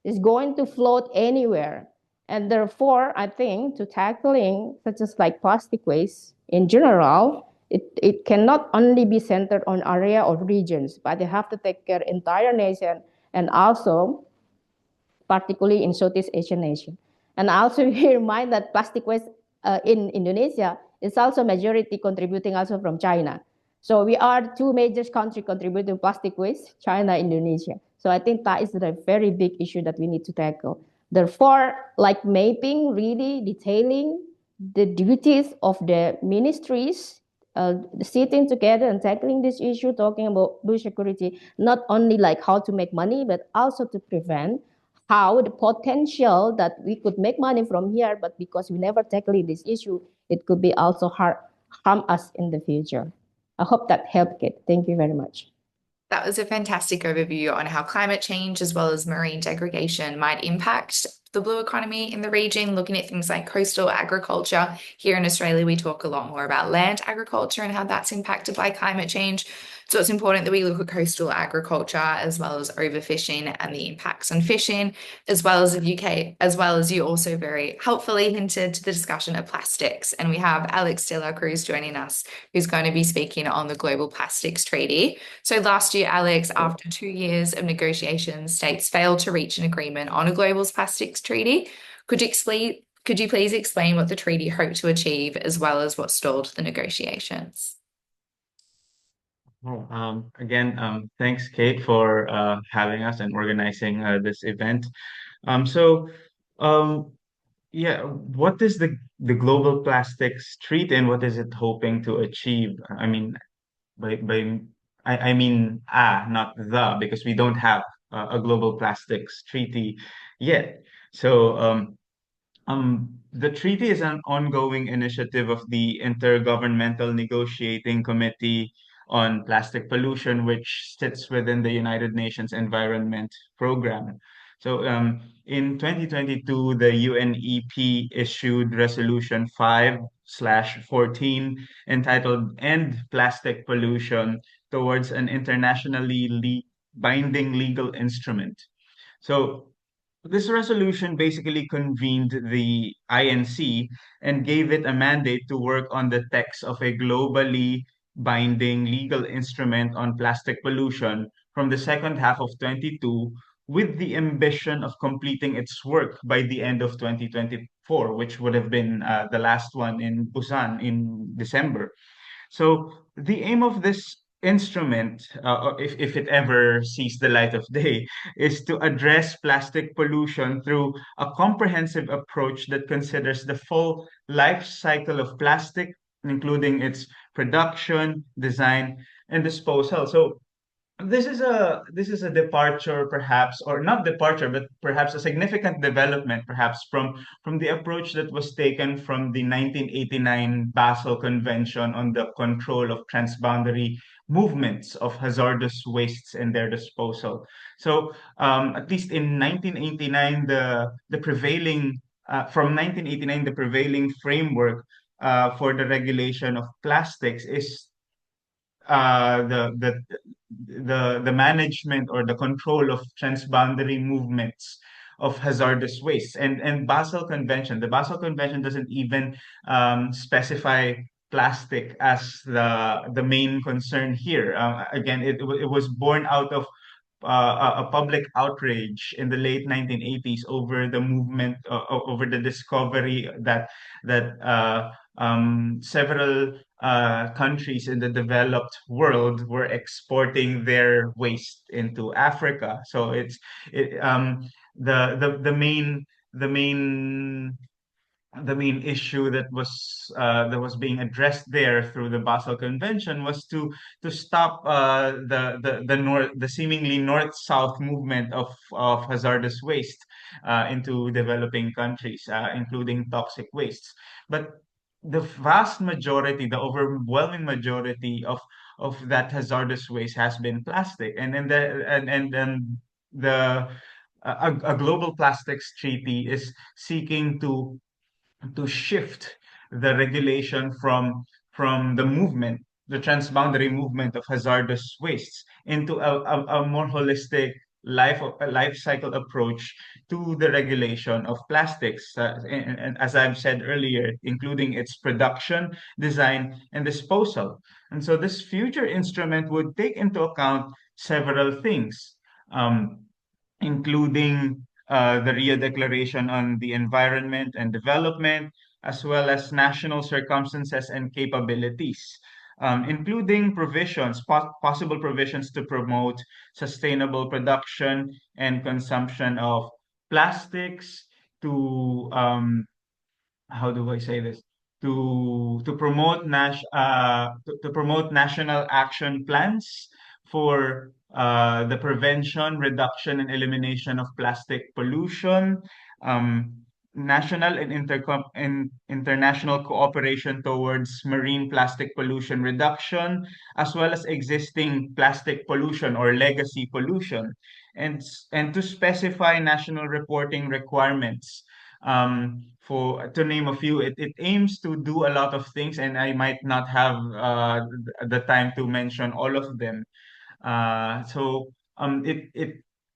is going to float anywhere. And therefore, I think to tackling such as like plastic waste in general, it cannot only be centered on area or regions, but they have to take care entire nation and also particularly in Southeast Asian nation. And also we remind that plastic waste in Indonesia is also majority contributing also from China. So we are two major countries contributing plastic waste, China, Indonesia. So I think that is a very big issue that we need to tackle. Therefore, like mapping, really detailing the duties of the ministries, sitting together and tackling this issue, talking about blue security, not only like how to make money, but also to prevent how the potential that we could make money from here, but because we never tackle this issue, it could be also harm us in the future. I hope that helped, Kate. Thank you very much. That was a fantastic overview on how climate change as well as marine degradation might impact the blue economy in the region, looking at things like coastal agriculture. Here in Australia, we talk a lot more about land agriculture and how that's impacted by climate change. So it's important that we look at coastal agriculture as well as overfishing and the impacts on fishing, as well as the UK, as well as you also very helpfully hinted to the discussion of plastics. And we have Dela Cruz joining us, who's going to be speaking on the Global Plastics Treaty. So last year, Alex, after 2 years of negotiations, states failed to reach an agreement on a global plastics treaty. Could you please explain what the treaty hoped to achieve as well as what stalled the negotiations? Again, thanks, Kate, for having us and organizing this event. Yeah, what is the Global Plastics Treaty and what is it hoping to achieve? I mean, by I mean not the, because we don't have a Global Plastics Treaty yet. So the treaty is an ongoing initiative of the Intergovernmental Negotiating Committee on Plastic Pollution, which sits within the United Nations Environment Program. So in 2022, the UNEP issued Resolution 5/14 entitled End Plastic Pollution towards an internationally binding legal instrument. So this resolution basically convened the INC and gave it a mandate to work on the text of a globally binding legal instrument on plastic pollution from the second half of 22, with the ambition of completing its work by the end of 2024, which would have been the last one in Busan in December. So the aim of this instrument, if it ever sees the light of day, is to address plastic pollution through a comprehensive approach that considers the full life cycle of plastic, including its production, design, and disposal. So this is a departure, perhaps, or not departure, but perhaps a significant development, perhaps from the approach that was taken from the 1989 Basel Convention on the control of transboundary movements of hazardous wastes and their disposal. So at least in 1989, the prevailing from 1989, the prevailing framework for the regulation of plastics is the management or the control of transboundary movements of hazardous waste. And the Basel Convention doesn't even specify plastic as the main concern here. Again, it was born out of a public outrage in the late 1980s over the movement, over the discovery that several countries in the developed world were exporting their waste into Africa. So it's it the main the main the main issue that was being addressed there through the Basel Convention was to stop the seemingly north-south movement of hazardous waste into developing countries, including toxic wastes. But the vast majority, the overwhelming majority of that hazardous waste has been plastic, and then the a global plastics treaty is seeking to shift the regulation from the transboundary movement of hazardous wastes into a more holistic life cycle approach to the regulation of plastics, and as I've said earlier, including its production, design, and disposal. And so this future instrument would take into account several things, um, including the Rio Declaration on the Environment and Development, as well as national circumstances and capabilities, including possible provisions to promote sustainable production and consumption of plastics, to how do I say this? To promote national action plans for the prevention, reduction, and elimination of plastic pollution, um, national and international cooperation towards marine plastic pollution reduction, as well as existing plastic pollution or legacy pollution, and to specify national reporting requirements, for to name a few. It aims to do a lot of things, and I might not have the time to mention all of them. So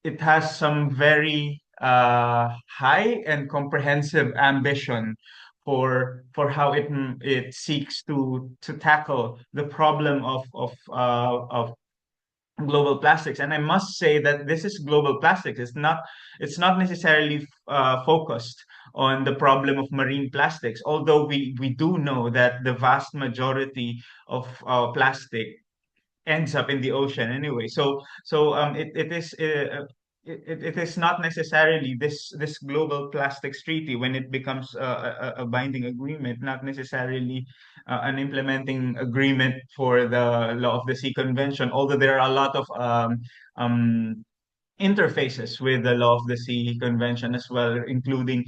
it has some very high and comprehensive ambition for how it seeks to tackle the problem of global plastics. And I must say that this is global plastics. It's not necessarily focused on the problem of marine plastics, although we do know that the vast majority of plastic ends up in the ocean anyway. It is not necessarily this global plastics treaty, when it becomes a binding agreement, not necessarily an implementing agreement for the Law of the Sea Convention, although there are a lot of um, interfaces with the Law of the Sea Convention as well, including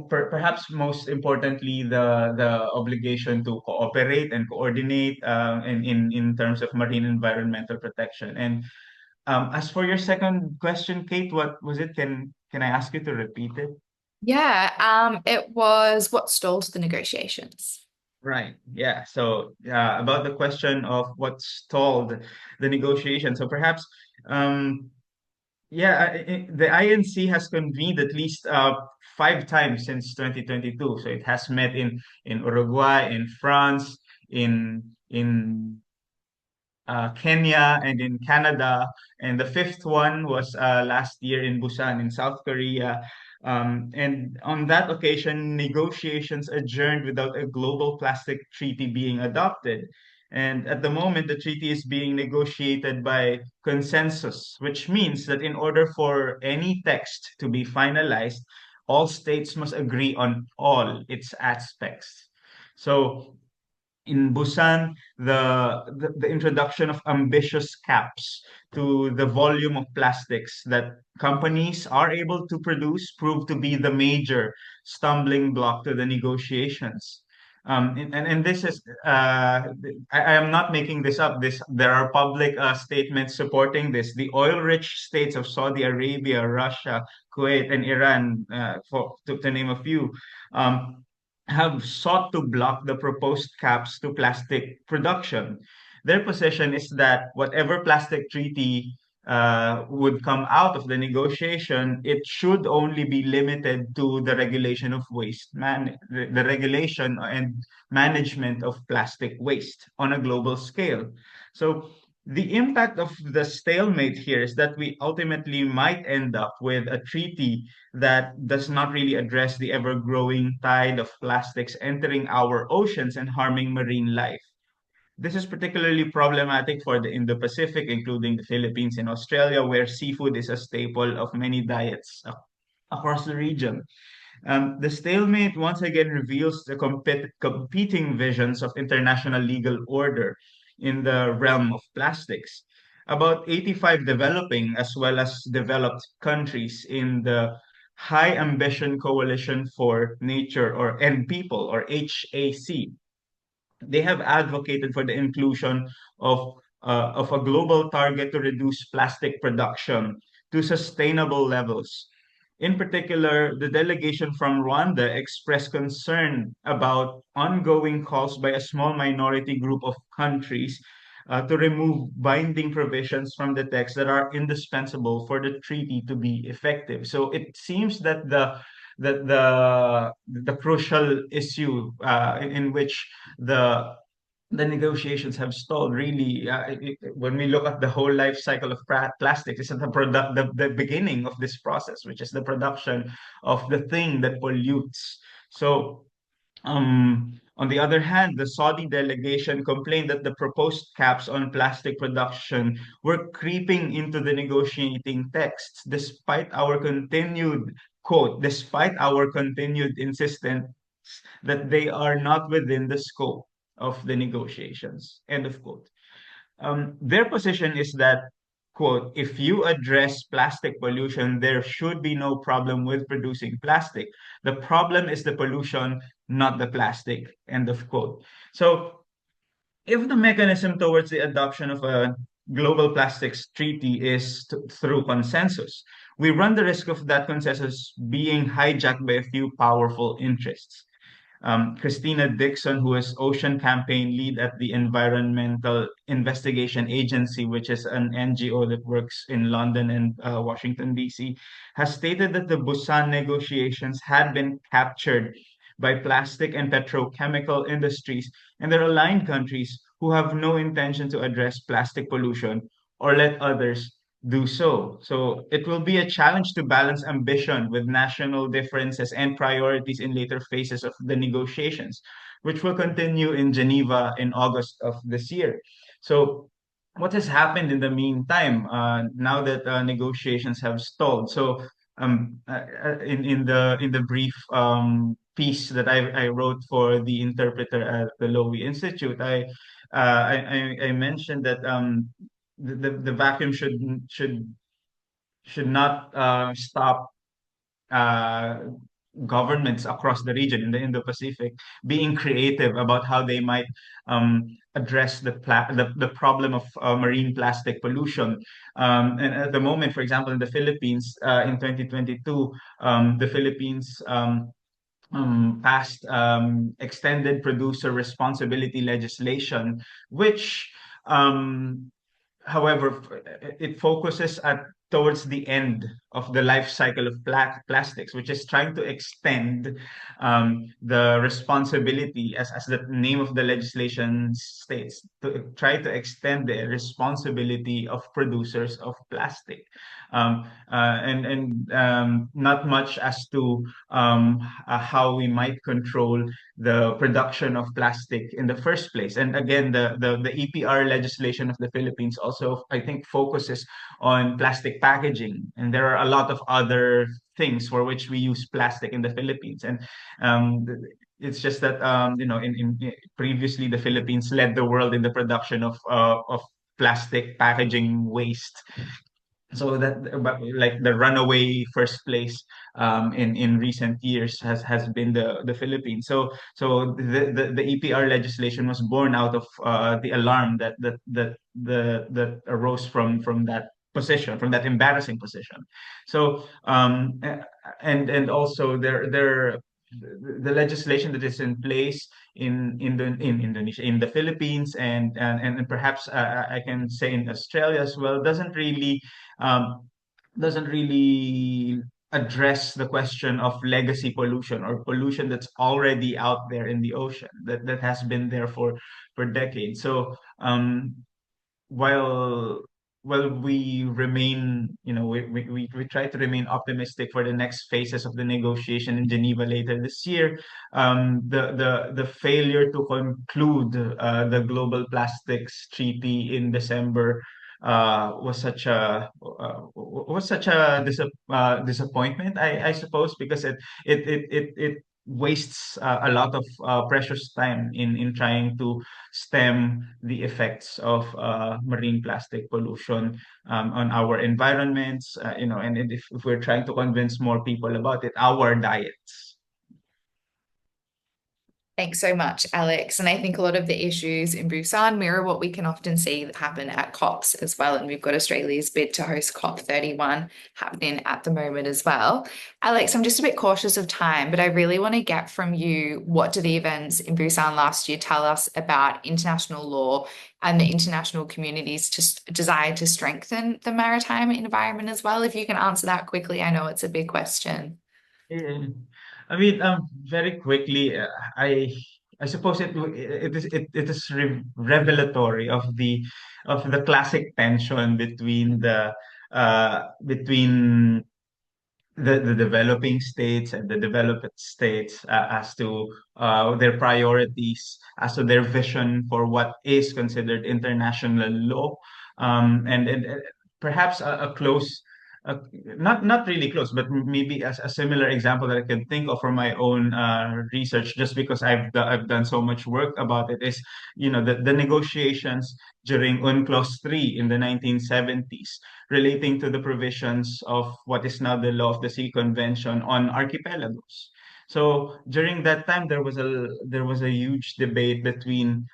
perhaps most importantly, the obligation to cooperate and coordinate in terms of marine environmental protection. And as for your second question, Kate, what was it? Can I ask you to repeat it? Yeah, it was what stalled the negotiations. Right. Yeah. So about the question of what stalled the negotiation. So perhaps yeah, the INC has convened at least 5 times since 2022. So it has met in Uruguay, in France, in Kenya, and in Canada. And the fifth one was last year in Busan, in South Korea. And on that occasion, negotiations adjourned without a global plastic treaty being adopted. And at the moment, the treaty is being negotiated by consensus, which means that in order for any text to be finalized, all states must agree on all its aspects. So in Busan, the introduction of ambitious caps to the volume of plastics that companies are able to produce proved to be the major stumbling block to the negotiations. And this is I am not making this up. There are public statements supporting this. The oil-rich states of Saudi Arabia, Russia, Kuwait, and Iran, to name a few, um, have sought to block the proposed caps to plastic production. Their position is that whatever plastic treaty would come out of the negotiation, it should only be limited to the regulation of the regulation and management of plastic waste on a global scale. So the impact of the stalemate here is that we ultimately might end up with a treaty that does not really address the ever-growing tide of plastics entering our oceans and harming marine life. This is particularly problematic for the Indo-Pacific, including the Philippines and Australia, where seafood is a staple of many diets across the region. The stalemate once again reveals the competing visions of international legal order in the realm of plastics. About 85 developing as well as developed countries in the High Ambition Coalition for Nature and People, or HAC, they have advocated for the inclusion of a global target to reduce plastic production to sustainable levels. In particular, the delegation from Rwanda expressed concern about ongoing calls by a small minority group of countries to remove binding provisions from the text that are indispensable for the treaty to be effective. So it seems that the crucial issue in which the the negotiations have stalled really when we look at the whole life cycle of plastics, it's at the beginning of this process, which is the production of the thing that pollutes. So on the other hand, the Saudi delegation complained that the proposed caps on plastic production were creeping into the negotiating texts, despite our continued insistence that they are not within the scope of the negotiations. End of quote. Their position is that, quote, if you address plastic pollution, there should be no problem with producing plastic. The problem is the pollution, not the plastic, end of quote. So if the mechanism towards the adoption of a global plastics treaty is through consensus, we run the risk of that consensus being hijacked by a few powerful interests. Christina Dixon, who is Ocean Campaign Lead at the Environmental Investigation Agency, which is an NGO that works in London and Washington, D.C., has stated that the Busan negotiations had been captured by plastic and petrochemical industries and their aligned countries who have no intention to address plastic pollution or let others do so. So it will be a challenge to balance ambition with national differences and priorities in later phases of the negotiations, which will continue in Geneva in August of this year. So what has happened in the meantime, now that negotiations have stalled? So in the brief piece that I wrote for the interpreter at the Lowy Institute, I mentioned that the vacuum should not stop uh, governments across the region in the Indo-Pacific being creative about how they might address the problem of marine plastic pollution. And at the moment, for example, in the Philippines, in 2022, the Philippines passed extended producer responsibility legislation, which however, it focuses at towards the end of the life cycle of plastics, which is trying to extend the responsibility, as the name of the legislation states, to try to extend the responsibility of producers of plastic, and not much as to how we might control the production of plastic in the first place. And again, the EPR legislation of the Philippines also, I think, focuses on plastic packaging. And there are a lot of other things for which we use plastic in the Philippines. And it's just that in previously the Philippines led the world in the production of plastic packaging waste, so that like the runaway first place in recent years has been the Philippines. So the EPR legislation was born out of the alarm that arose from that position, from that embarrassing position. So and also the legislation that is in place in Indonesia, in the Philippines, and perhaps I can say in Australia as well, um, doesn't really address the question of legacy pollution or pollution that's already out there in the ocean that has been there for decades. So while we remain, we try to remain optimistic for the next phases of the negotiation in Geneva later this year. The failure to conclude the Global Plastics Treaty in December was such a disappointment, I suppose, because it wastes a lot of precious time in trying to stem the effects of marine plastic pollution on our environments, and if we're trying to convince more people about it, our diets. Thanks so much, Alex. And I think a lot of the issues in Busan mirror what we can often see that happen at COPs as well. And we've got Australia's bid to host COP31 happening at the moment as well. Alex, I'm just a bit cautious of time, but I really want to get from you, what do the events in Busan last year tell us about international law and the international community's desire to strengthen the maritime environment as well? If you can answer that quickly, I know it's a big question. Yeah. I mean, very quickly, I suppose it is revelatory of the classic tension between the developing states and the developed states, as to their priorities, as to their vision for what is considered international law, and perhaps a close, uh, not really close, but maybe as a similar example that I can think of from my own research, just because I've done so much work about it, is the negotiations during UNCLOS 3 in the 1970s, relating to the provisions of what is now the law of the sea convention on archipelagos. So during that time, there was a huge debate between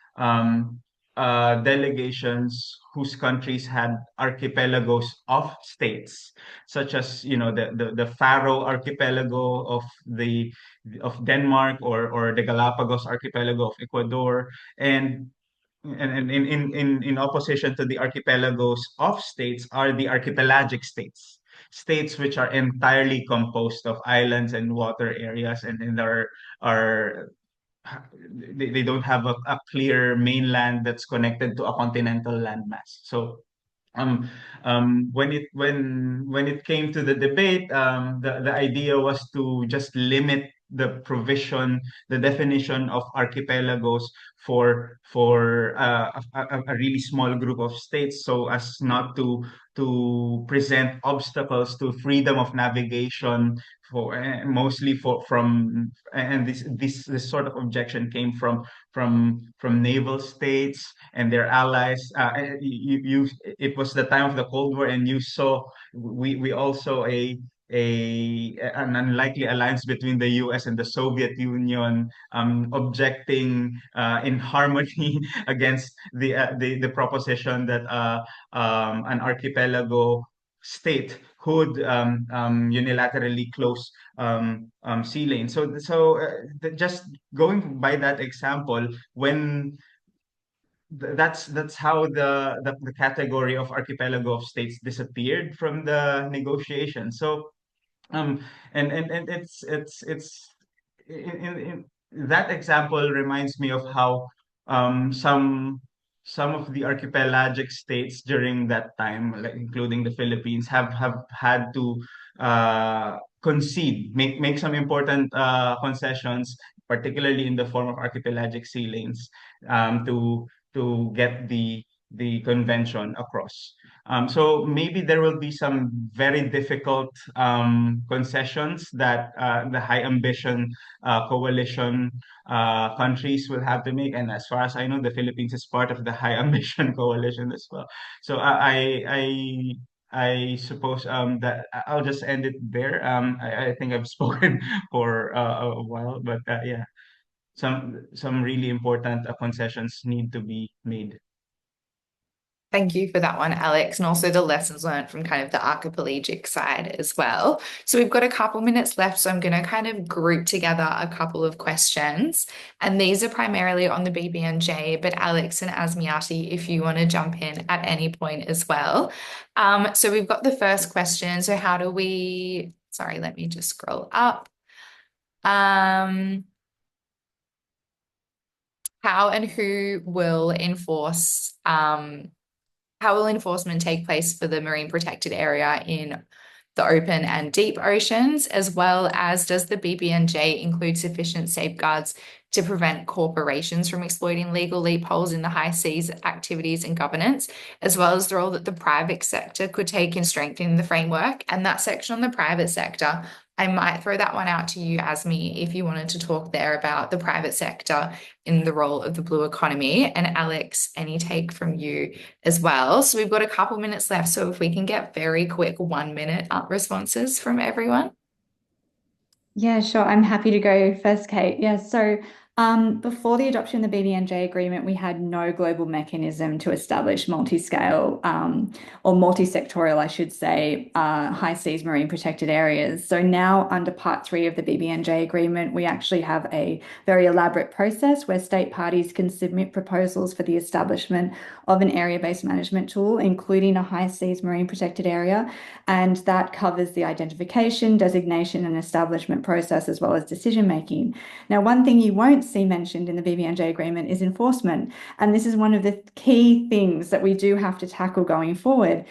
delegations whose countries had archipelagos of states, such as the Faroe archipelago of Denmark, or the Galapagos archipelago of Ecuador, and in opposition to the archipelagos of states are the archipelagic states, states which are entirely composed of islands and water areas, and are they don't have a clear mainland that's connected to a continental landmass. So when it came to the debate, the idea was to just limit the definition of archipelagos for a really small group of states, so as not to present obstacles to freedom of navigation, mostly from and this sort of objection came from naval states and their allies. It was the time of the Cold War, and you saw we also an unlikely alliance between the U.S. and the Soviet Union, objecting in harmony against the proposition that an archipelago state could unilaterally close sea lanes. Just going by that example, when that's how the category of archipelago of states disappeared from the negotiation. So um and it's in that example reminds me of how some of the archipelagic states during that time, like including the Philippines, have had to concede, make some important concessions, particularly in the form of archipelagic sea lanes, to get the convention across. So maybe there will be some very difficult concessions that the high ambition coalition countries will have to make. And as far as I know, the Philippines is part of the high ambition coalition as well. So I suppose that I'll just end it there. I think I've spoken for a while, but yeah, some really important concessions need to be made. Thank you for that one, Alex, and also the lessons learned from kind of the archipelagic side as well. So we've got a couple minutes left, so I'm going to kind of group together a couple of questions, and these are primarily on the BBNJ, but Alex and Asmiati, if you want to jump in at any point as well. So we've got the first question. So sorry, let me just scroll up. How and who will enforce how will enforcement take place for the marine protected area in the open and deep oceans, as well as does the BBNJ include sufficient safeguards to prevent corporations from exploiting legal loopholes in the high seas activities and governance, as well as the role that the private sector could take in strengthening the framework? And that section on the private sector, I might throw that one out to you, Asmi, if you wanted to talk there about the private sector in the role of the blue economy. And Alex, any take from you as well? So we've got a couple minutes left. So if we can get very quick 1 minute responses from everyone. Yeah, sure. I'm happy to go first, Kate. Yeah, so Before the adoption of the BBNJ agreement, we had no global mechanism to establish multi-scale or multi-sectorial, I should say, high seas marine protected areas. So now under Part 3 of the BBNJ agreement, we actually have a very elaborate process where state parties can submit proposals for the establishment of an area-based management tool, including a high seas marine protected area. And that covers the identification, designation, and establishment process, as well as decision making. Now, one thing you won't see mentioned in the BBNJ agreement is enforcement. And this is one of the key things that we do have to tackle going forward,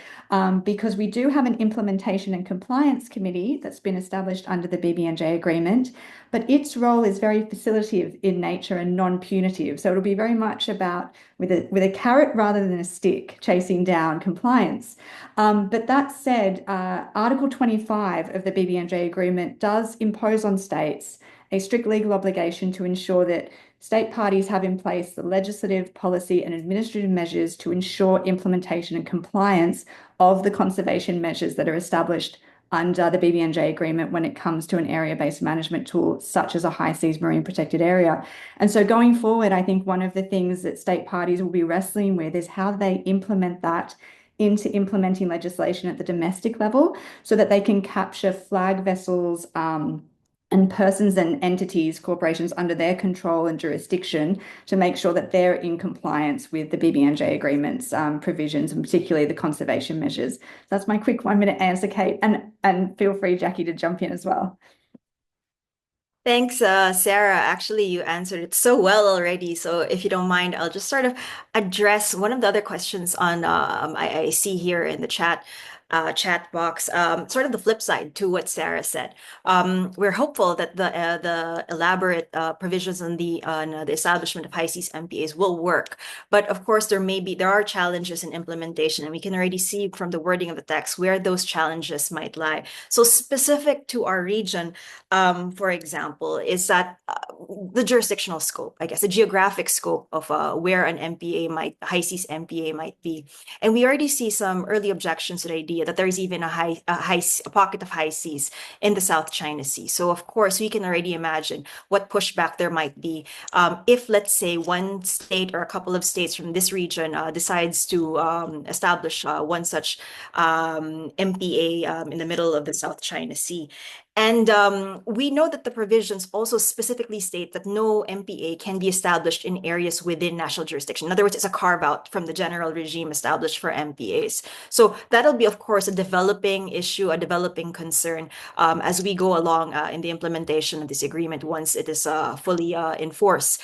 because we do have an implementation and compliance committee that's been established under the BBNJ agreement, but its role is very facilitative in nature and non-punitive. So it'll be very much about with a carrot rather than a stick, chasing down compliance. But that said, Article 25 of the BBNJ agreement does impose on states a strict legal obligation to ensure that state parties have in place the legislative, policy, and administrative measures to ensure implementation and compliance of the conservation measures that are established under the BBNJ agreement when it comes to an area-based management tool, such as a high seas marine protected area. And so going forward, I think one of the things that state parties will be wrestling with is how they implement that into implementing legislation at the domestic level so that they can capture flag vessels, and persons and entities, corporations under their control and jurisdiction to make sure that they're in compliance with the BBNJ agreement's provisions, and particularly the conservation measures. So that's my quick 1-minute answer, Kate, and feel free, Jackie, to jump in as well. Thanks, Sarah. Actually, you answered it so well already. So if you don't mind, I'll just sort of address one of the other questions on I see here in the chat box, sort of the flip side to what Sarah said. We're hopeful that the elaborate provisions on the establishment of high seas MPAs will work, but of course there are challenges in implementation, and we can already see from the wording of the text where those challenges might lie. So specific to our region, for example, is that the jurisdictional scope, I guess, the geographic scope of where an high seas MPA might be, and we already see some early objections to the idea that there's even a pocket of high seas in the South China Sea. So of course we can already imagine what pushback there might be if, let's say, one state or a couple of states from this region decides to establish one such MPA in the middle of the South China Sea. And we know that the provisions also specifically state that no MPA can be established in areas within national jurisdiction. In other words, it's a carve out from the general regime established for MPAs. So that'll be, of course, a developing issue, a developing concern as we go along in the implementation of this agreement once it is fully in force.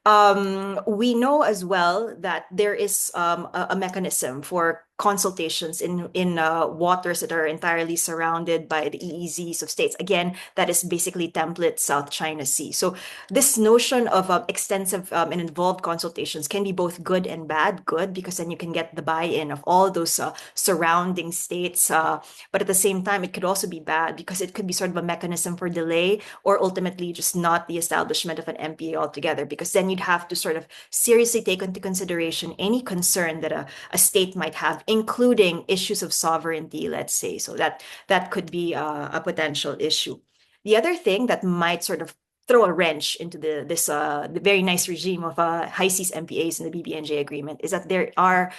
We know as well that there is a mechanism for consultations in waters that are entirely surrounded by the EEZs of states. Again, that is basically template South China Sea. So this notion of extensive and involved consultations can be both good and bad. Good, because then you can get the buy-in of all those surrounding states. But at the same time, it could also be bad because it could be sort of a mechanism for delay or ultimately just not the establishment of an MPA altogether, because then you'd have to sort of seriously take into consideration any concern that a state might have, including issues of sovereignty, let's say. So that could be a potential issue. The other thing that might sort of throw a wrench into the very nice regime of high seas MPAs in the BBNJ agreement is that there are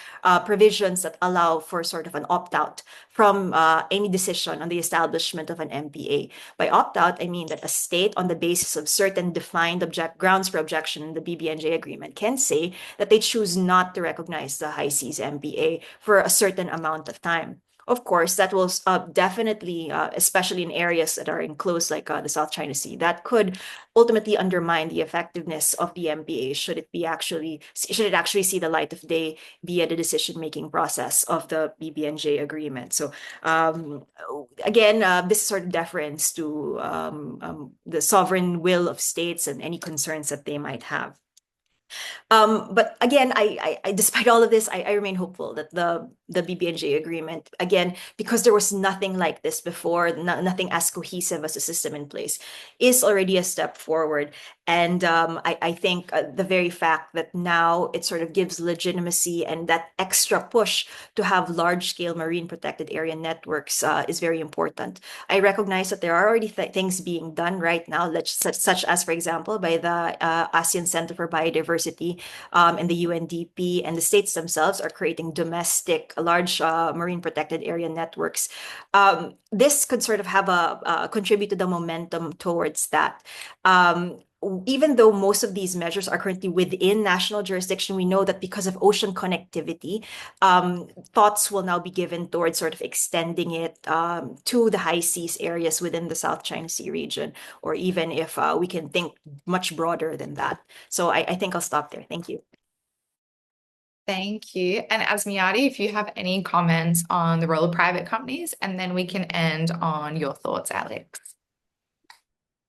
provisions that allow for sort of an opt-out from any decision on the establishment of an MPA. By opt-out, I mean that a state, on the basis of certain defined grounds for objection in the BBNJ agreement, can say that they choose not to recognize the high seas MPA for a certain amount of time. Of course, that will definitely, especially in areas that are enclosed like the South China Sea, that could ultimately undermine the effectiveness of the MPA should it actually see the light of day via the decision-making process of the BBNJ agreement. So again, this is sort of deference to the sovereign will of states and any concerns that they might have. But again, despite all of this, I remain hopeful that the BBNJ agreement, again, because there was nothing like this before, nothing as cohesive as a system in place, is already a step forward. And I think the very fact that now it sort of gives legitimacy and that extra push to have large-scale marine protected area networks is very important. I recognize that there are already things being done right now, such as, for example, by the ASEAN Center for Biodiversity and the UNDP and the states themselves are creating domestic, large marine protected area networks. This could sort of have contribute to the momentum towards that. Even though most of these measures are currently within national jurisdiction, we know that because of ocean connectivity, thoughts will now be given towards sort of extending it to the high seas areas within the South China Sea region, or even if we can think much broader than that. So I think I'll stop there. Thank you. Thank you. And Asmiati, if you have any comments on the role of private companies, and then we can end on your thoughts, Alex.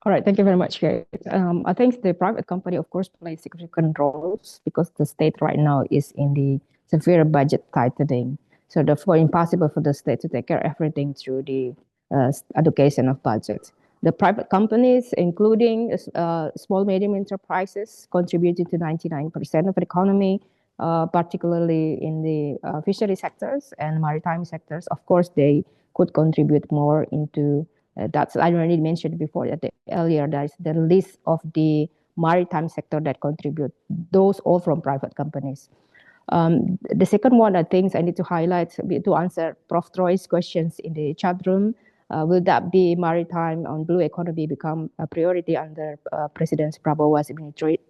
All right, thank you very much, Kate. I think the private company, of course, plays significant roles because the state right now is in the severe budget tightening. So therefore, impossible for the state to take care of everything through the allocation of budget. The private companies, including small, medium enterprises, contributed to 99% of the economy, particularly in the fishery sectors and maritime sectors. Of course, they could contribute more into that's I already mentioned before that earlier. There is the list of the maritime sector that contribute. Those all from private companies. The second one, I think I need to highlight to answer Prof. Troy's questions in the chat room. Will that be maritime on blue economy become a priority under President Prabowo's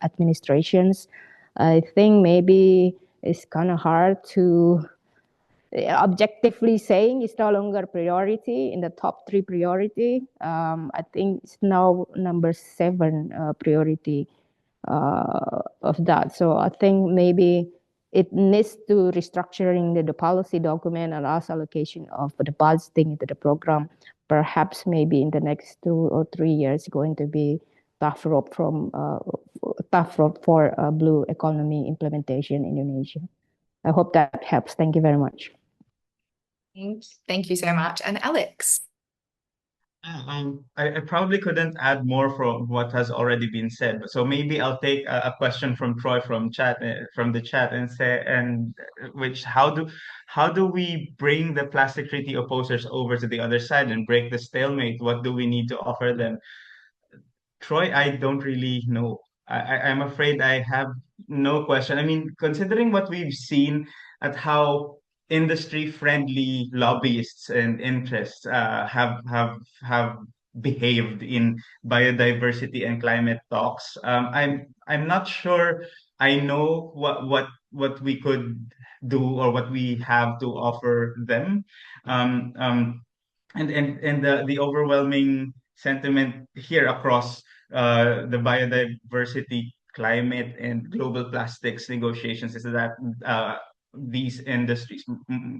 administrations? I think maybe it's kind of hard to objectively saying it's no longer priority in the top 3 priority. I think it's now number 7 priority of that. So I think maybe it needs to restructuring the policy document and also allocation of the budgeting into the program. Perhaps maybe in the next 2 or 3 years going to be tough road for blue economy implementation in Indonesia. I hope that helps. Thank you very much. Thank you so much. And Alex. I probably couldn't add more from what has already been said. So maybe I'll take a question from Troy from the chat and say, how do we bring the plastic treaty opposers over to the other side and break the stalemate? What do we need to offer them? Troy, I don't really know. I'm afraid I have no question. I mean, considering what we've seen at how industry-friendly lobbyists and interests have behaved in biodiversity and climate talks, I'm not sure I know what we could do or what we have to offer them. And the overwhelming sentiment here across the biodiversity, climate, and global plastics negotiations is that these industries,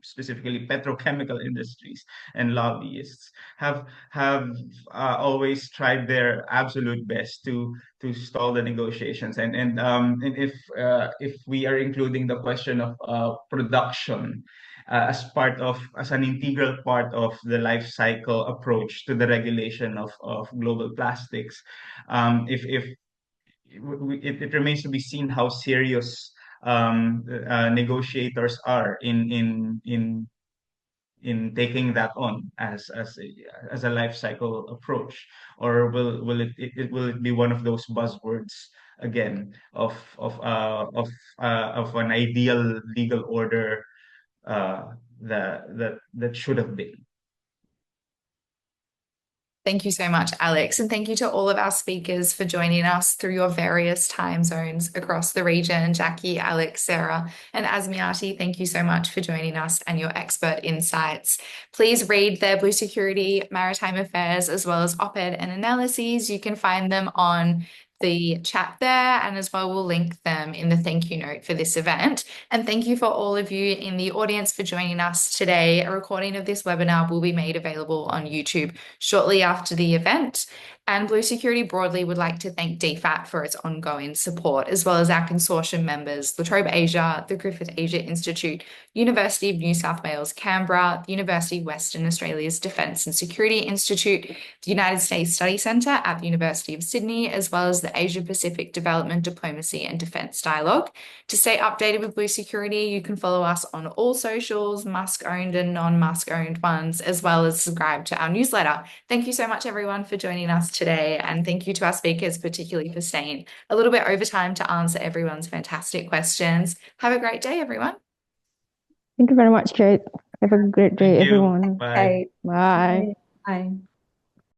specifically petrochemical industries and lobbyists, have always tried their absolute best to stall the negotiations. And if we are including the question of production as an integral part of the life cycle approach to the regulation of global plastics. If it remains to be seen how serious negotiators are in taking that on as a life cycle approach, or will it be one of those buzzwords again of an ideal legal order that should have been. Thank you so much, Alex. And thank you to all of our speakers for joining us through your various time zones across the region. Jackie, Alex, Sarah, and Asmiati, thank you so much for joining us and your expert insights. Please read their Blue Security, Maritime Affairs, as well as op-ed and analyses. You can find them on the chat there, and as well we'll link them in the thank you note for this event. And thank you for all of you in the audience for joining us today. A recording of this webinar will be made available on YouTube shortly after the event. And Blue Security broadly would like to thank DFAT for its ongoing support, as well as our consortium members, La Trobe Asia, the Griffith Asia Institute, University of New South Wales, Canberra, the University of Western Australia's Defence and Security Institute, the United States Study Centre at the University of Sydney, as well as the Asia Pacific Development, Diplomacy and Defence Dialogue. To stay updated with Blue Security, you can follow us on all socials, Musk-owned and non-Musk-owned ones, as well as subscribe to our newsletter. Thank you so much, everyone, for joining us today, and thank you to our speakers, particularly for staying a little bit over time to answer everyone's fantastic questions. Have a great day, everyone. Thank you very much, Kate. Have a great day, Thank you. everyone. Bye. Okay. Bye. Bye.